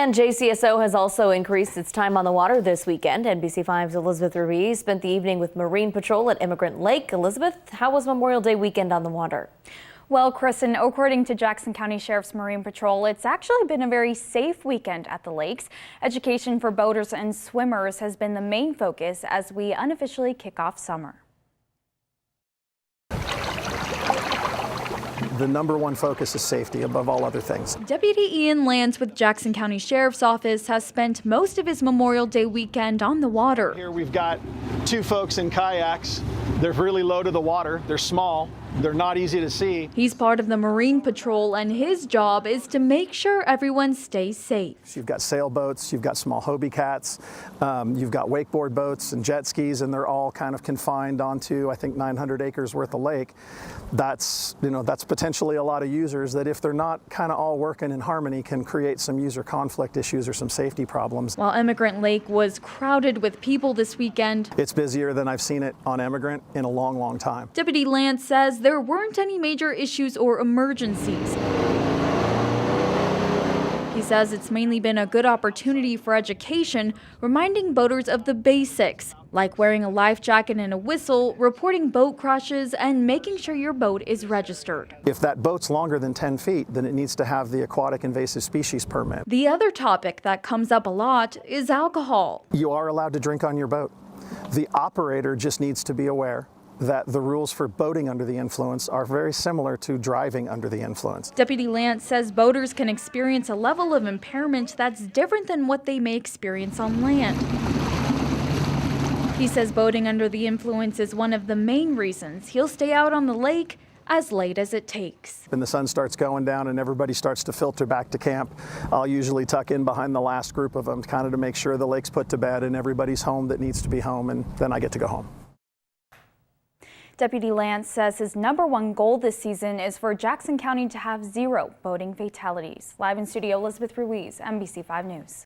And JCSO has also increased its time on the water this weekend. NBC5's Elizabeth Ruiz spent the evening with Marine Patrol at Immigrant Lake. Elizabeth, how was Memorial Day weekend on the water? Well, Kristen, according to Jackson County Sheriff's Marine Patrol, it's actually been a very safe weekend at the lakes. Education for boaters and swimmers has been the main focus as we unofficially kick off summer. The number one focus is safety above all other things. Deputy Ian Lance with Jackson County Sheriff's Office has spent most of his Memorial Day weekend on the water. Here we've got two folks in kayaks. They're really low to the water. They're small. They're not easy to see. He's part of the Marine Patrol, and his job is to make sure everyone stays safe. So you've got sailboats, you've got small Hobie cats, you've got wakeboard boats and jet skis, and they're all kind of confined onto, I think, 900 acres worth of lake. That's potentially a lot of users that, if they're not kind of all working in harmony, can create some user conflict issues or some safety problems. While Immigrant Lake was crowded with people this weekend, it's busier than I've seen it on Immigrant in a long, long time. Deputy Lance says there weren't any major issues or emergencies. He says it's mainly been a good opportunity for education, reminding boaters of the basics, like wearing a life jacket and a whistle, reporting boat crashes, and making sure your boat is registered. If that boat's longer than 10 feet, then it needs to have the aquatic invasive species permit. The other topic that comes up a lot is alcohol. You are allowed to drink on your boat. The operator just needs to be aware that the rules for boating under the influence are very similar to driving under the influence. Deputy Lance says boaters can experience a level of impairment that's different than what they may experience on land. He says boating under the influence is one of the main reasons he'll stay out on the lake as late as it takes. When the sun starts going down and everybody starts to filter back to camp, I'll usually tuck in behind the last group of them, kind of to make sure the lake's put to bed and everybody's home that needs to be home, and then I get to go home. Deputy Lance says his #1 goal this season is for Jackson County to have 0 boating fatalities. Live in studio, Elizabeth Ruiz, NBC5 News.